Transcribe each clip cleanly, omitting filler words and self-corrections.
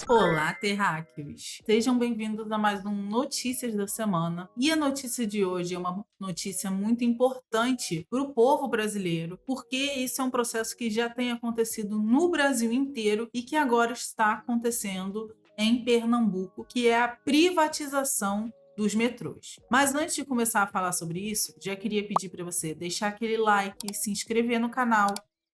Olá, terráqueos! Sejam bem-vindos a mais um Notícias da Semana. E a notícia de hoje é uma notícia muito importante para o povo brasileiro, porque esse é um processo que já tem acontecido no Brasil inteiro e que agora está acontecendo em Pernambuco, que é a privatização dos metrôs. Mas antes de começar a falar sobre isso, já queria pedir para você deixar aquele like, se inscrever no canal,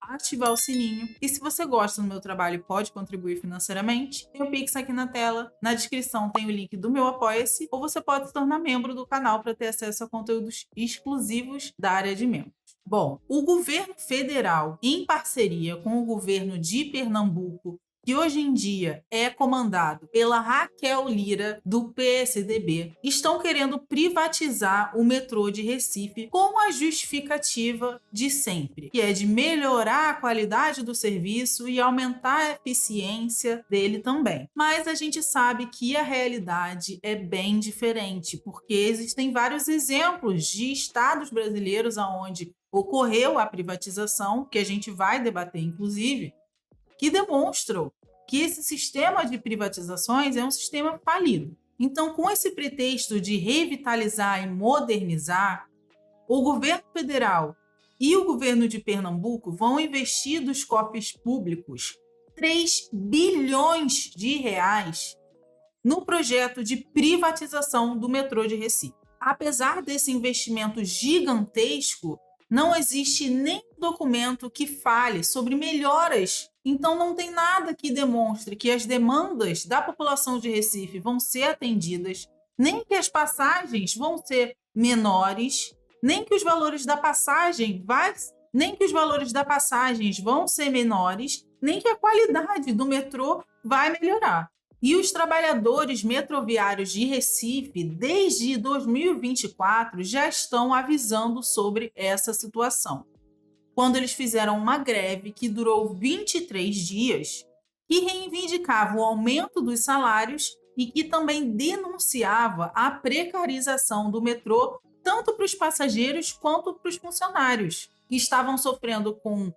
ativar o sininho. E se você gosta do meu trabalho e pode contribuir financeiramente, tem o Pix aqui na tela. Na descrição tem o link do meu Apoia-se, ou você pode se tornar membro do canal para ter acesso a conteúdos exclusivos da área de membros. Bom, o governo federal, em parceria com o governo de Pernambuco, que hoje em dia é comandado pela Raquel Lira, do PSDB, estão querendo privatizar o metrô de Recife com a justificativa de sempre, que é de melhorar a qualidade do serviço e aumentar a eficiência dele também. Mas a gente sabe que a realidade é bem diferente, porque existem vários exemplos de estados brasileiros onde ocorreu a privatização, que a gente vai debater inclusive, que demonstram que esse sistema de privatizações é um sistema falido. Então, com esse pretexto de revitalizar e modernizar, o governo federal e o governo de Pernambuco vão investir dos cofres públicos 3 bilhões de reais no projeto de privatização do metrô de Recife. Apesar desse investimento gigantesco, não existe nem documento que fale sobre melhoras. Então não tem nada que demonstre que as demandas da população de Recife vão ser atendidas, nem que as passagens vão ser menores, nem que os valores da passagem vão ser menores, nem que a qualidade do metrô vai melhorar. E os trabalhadores metroviários de Recife, desde 2024, já estão avisando sobre essa situação, quando eles fizeram uma greve que durou 23 dias, que reivindicava o aumento dos salários e que também denunciava a precarização do metrô, tanto para os passageiros quanto para os funcionários, que estavam sofrendo com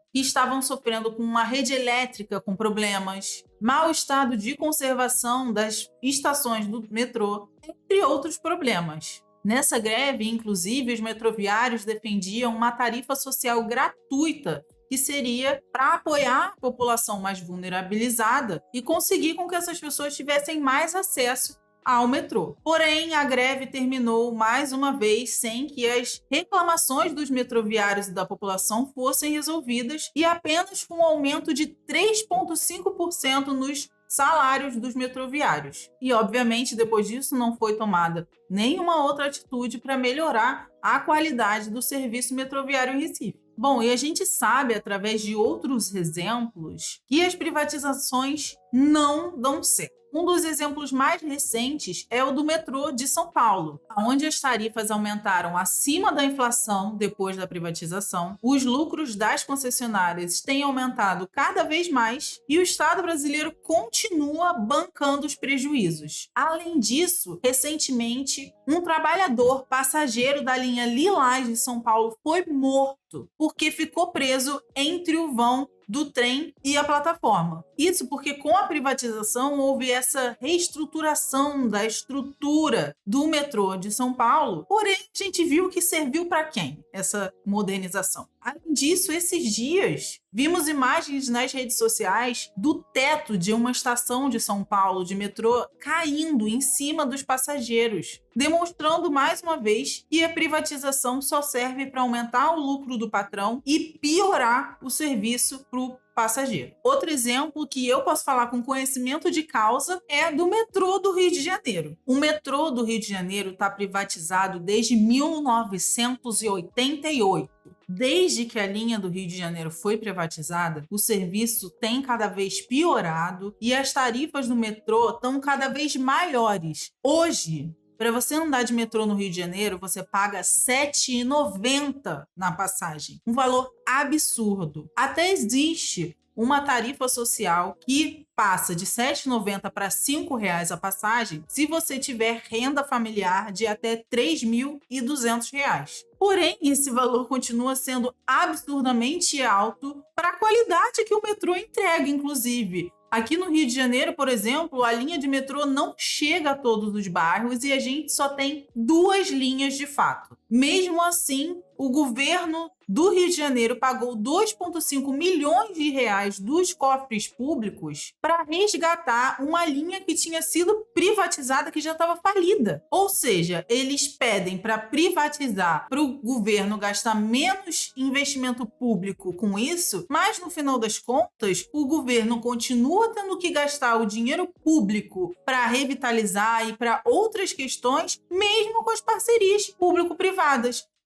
uma rede elétrica com problemas, mau estado de conservação das estações do metrô, entre outros problemas. Nessa greve, inclusive, os metroviários defendiam uma tarifa social gratuita, que seria para apoiar a população mais vulnerabilizada e conseguir com que essas pessoas tivessem mais acesso ao metrô. Porém, a greve terminou mais uma vez sem que as reclamações dos metroviários e da população fossem resolvidas e apenas com um aumento de 3,5% nos salários dos metroviários. E, obviamente, depois disso não foi tomada nenhuma outra atitude para melhorar a qualidade do serviço metroviário em Recife. Bom, e a gente sabe, através de outros exemplos, que as privatizações não dão certo. Um dos exemplos mais recentes é o do metrô de São Paulo, onde as tarifas aumentaram acima da inflação depois da privatização, os lucros das concessionárias têm aumentado cada vez mais e o Estado brasileiro continua bancando os prejuízos. Além disso, recentemente, um trabalhador passageiro da linha Lilás de São Paulo foi morto porque ficou preso entre o vão do trem e a plataforma. Isso porque com a privatização houve essa reestruturação da estrutura do metrô de São Paulo, porém a gente viu que serviu para quem essa modernização. Além disso, esses dias vimos imagens nas redes sociais do teto de uma estação de São Paulo de metrô caindo em cima dos passageiros, demonstrando mais uma vez que a privatização só serve para aumentar o lucro do patrão e piorar o serviço para o passageiro. Outro exemplo que eu posso falar com conhecimento de causa é do metrô do Rio de Janeiro. O metrô do Rio de Janeiro está privatizado desde 1988. Desde que a linha do Rio de Janeiro foi privatizada, o serviço tem cada vez piorado e as tarifas do metrô estão cada vez maiores. Hoje, para você andar de metrô no Rio de Janeiro, você paga R$ 7,90 na passagem. Um valor absurdo. Até existe uma tarifa social que passa de R$ 7,90 para R$ 5,00 a passagem se você tiver renda familiar de até R$ 3.200. Porém, esse valor continua sendo absurdamente alto para a qualidade que o metrô entrega, inclusive. Aqui no Rio de Janeiro, por exemplo, a linha de metrô não chega a todos os bairros e a gente só tem 2 linhas de fato. Mesmo assim, o governo do Rio de Janeiro pagou R$ 2,5 milhões dos cofres públicos para resgatar uma linha que tinha sido privatizada, que já estava falida. Ou seja, eles pedem para privatizar, para o governo gastar menos investimento público com isso, mas no final das contas, o governo continua tendo que gastar o dinheiro público para revitalizar e para outras questões, mesmo com as parcerias público-privadas.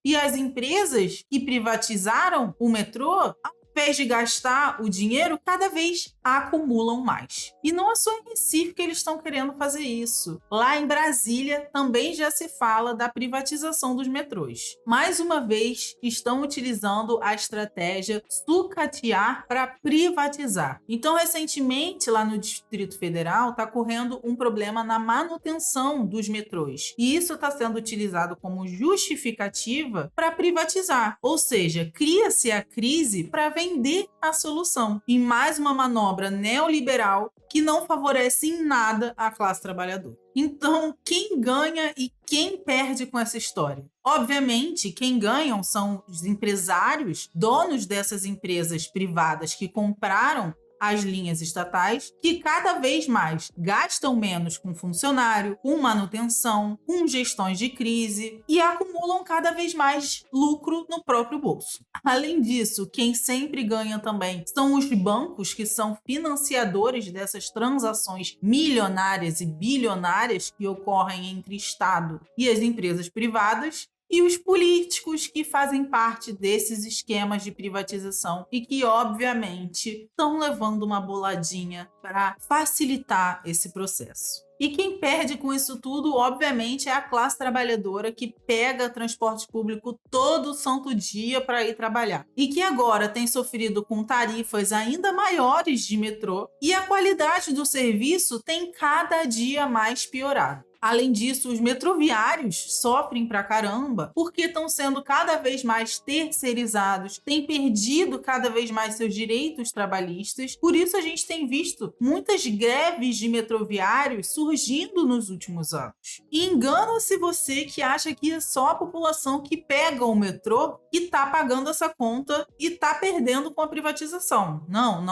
E as empresas que privatizaram o metrô, ao invés de gastar o dinheiro, cada vez acumulam mais. E não é só em Recife que eles estão querendo fazer isso. Lá em Brasília também já se fala da privatização dos metrôs. Mais uma vez, estão utilizando a estratégia sucatear para privatizar. Então, recentemente, lá no Distrito Federal, está correndo um problema na manutenção dos metrôs. E isso está sendo utilizado como justificativa para privatizar. Ou seja, cria-se a crise para vender a solução. E mais uma manobra neoliberal que não favorece em nada a classe trabalhadora. Então, quem ganha e quem perde com essa história? Obviamente, quem ganham são os empresários, donos dessas empresas privadas que compraram as linhas estatais, que cada vez mais gastam menos com funcionário, com manutenção, com gestões de crise e acumulam cada vez mais lucro no próprio bolso. Além disso, quem sempre ganha também são os bancos, que são financiadores dessas transações milionárias e bilionárias que ocorrem entre Estado e as empresas privadas, e os políticos que fazem parte desses esquemas de privatização e que, obviamente, estão levando uma boladinha para facilitar esse processo. E quem perde com isso tudo, obviamente, é a classe trabalhadora que pega transporte público todo santo dia para ir trabalhar. E que agora tem sofrido com tarifas ainda maiores de metrô e a qualidade do serviço tem cada dia mais piorado. Além disso, os metroviários sofrem pra caramba porque estão sendo cada vez mais terceirizados, têm perdido cada vez mais seus direitos trabalhistas. Por isso, a gente tem visto muitas greves de metroviários surgindo nos últimos anos. E engana-se você que acha que é só a população que pega o metrô que está pagando essa conta e está perdendo com a privatização. Não.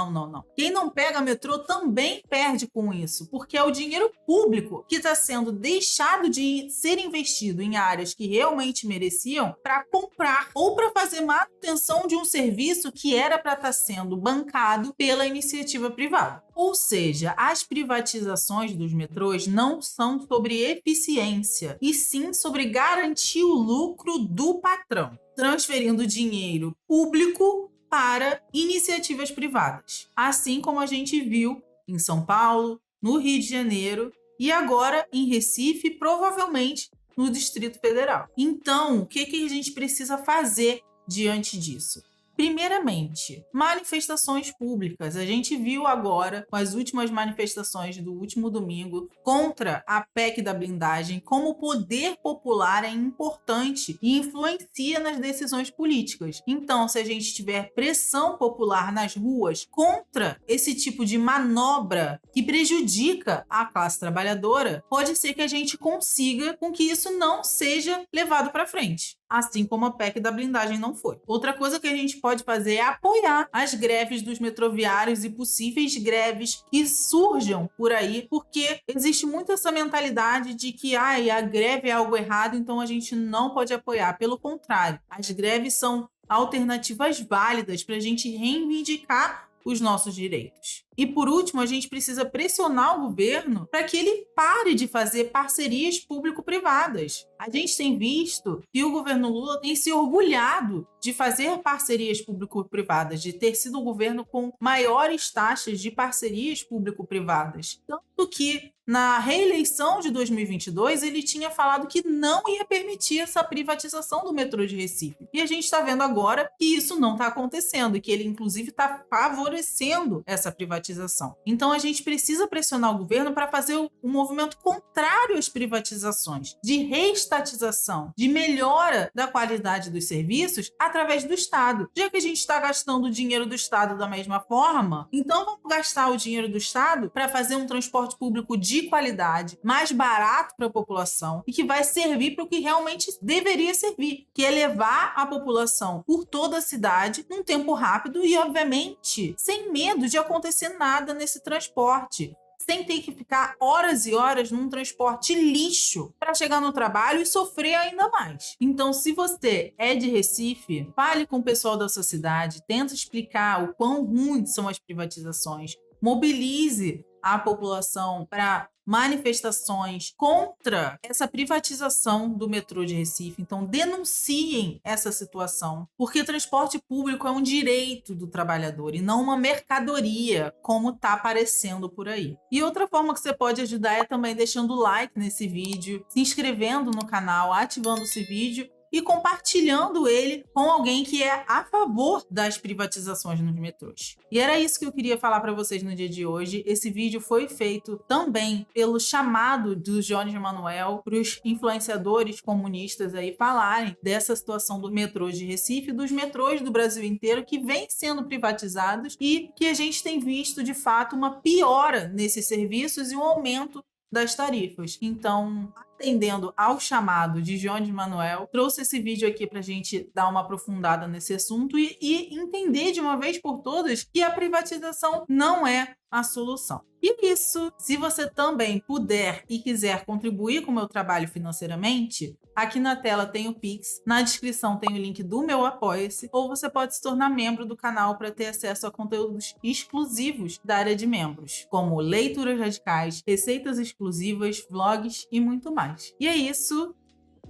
Quem não pega metrô também perde com isso, porque é o dinheiro público que está sendo deixado de ser investido em áreas que realmente mereciam para comprar ou para fazer manutenção de um serviço que era para estar sendo bancado pela iniciativa privada. Ou seja, as privatizações dos metrôs não são sobre eficiência, e sim sobre garantir o lucro do patrão, transferindo dinheiro público para iniciativas privadas. Assim como a gente viu em São Paulo, no Rio de Janeiro e agora em Recife, provavelmente no Distrito Federal. Então, o que a gente precisa fazer diante disso? Primeiramente, manifestações públicas. A gente viu agora, com as últimas manifestações do último domingo, contra a PEC da blindagem, como o poder popular é importante e influencia nas decisões políticas. Então, se a gente tiver pressão popular nas ruas contra esse tipo de manobra que prejudica a classe trabalhadora, pode ser que a gente consiga com que isso não seja levado para frente. Assim como a PEC da blindagem não foi. Outra coisa que a gente pode fazer é apoiar as greves dos metroviários e possíveis greves que surjam por aí, porque existe muito essa mentalidade de que a greve é algo errado, então a gente não pode apoiar. Pelo contrário, as greves são alternativas válidas para a gente reivindicar os nossos direitos. E por último, a gente precisa pressionar o governo para que ele pare de fazer parcerias público-privadas. A gente tem visto que o governo Lula tem se orgulhado de fazer parcerias público-privadas, de ter sido o governo com maiores taxas de parcerias público-privadas. Tanto que, na reeleição de 2022, ele tinha falado que não ia permitir essa privatização do metrô de Recife. E a gente está vendo agora que isso não está acontecendo e que ele, inclusive, está favorecendo essa privatização. Então, a gente precisa pressionar o governo para fazer um movimento contrário às privatizações, de reestatização, de melhora da qualidade dos serviços através do Estado. Já que a gente está gastando o dinheiro do Estado da mesma forma, então vamos gastar o dinheiro do Estado para fazer um transporte público de qualidade, mais barato para a população e que vai servir para o que realmente deveria servir, que é levar a população por toda a cidade num tempo rápido e, obviamente, sem medo de acontecer nada nesse transporte, sem ter que ficar horas e horas num transporte lixo para chegar no trabalho e sofrer ainda mais. Então, se você é de Recife, fale com o pessoal da sua cidade, tenta explicar o quão ruins são as privatizações, mobilize a população para manifestações contra essa privatização do metrô de Recife. Então, denunciem essa situação, porque transporte público é um direito do trabalhador e não uma mercadoria, como está aparecendo por aí. E outra forma que você pode ajudar é também deixando o like nesse vídeo, se inscrevendo no canal, ativando esse vídeo e compartilhando ele com alguém que é a favor das privatizações nos metrôs. E era isso que eu queria falar para vocês no dia de hoje. Esse vídeo foi feito também pelo chamado do Jones Manoel para os influenciadores comunistas aí falarem dessa situação do metrô de Recife e dos metrôs do Brasil inteiro que vêm sendo privatizados e que a gente tem visto, de fato, uma piora nesses serviços e um aumento das tarifas. Então, atendendo ao chamado de Jones Manoel, trouxe esse vídeo aqui para a gente dar uma aprofundada nesse assunto e entender de uma vez por todas que a privatização não é a solução. E isso, se você também puder e quiser contribuir com o meu trabalho financeiramente, aqui na tela tem o Pix, na descrição tem o link do meu Apoia-se, ou você pode se tornar membro do canal para ter acesso a conteúdos exclusivos da área de membros, como leituras radicais, receitas exclusivas, vlogs e muito mais. E é isso,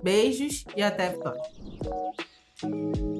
beijos e até a vitória!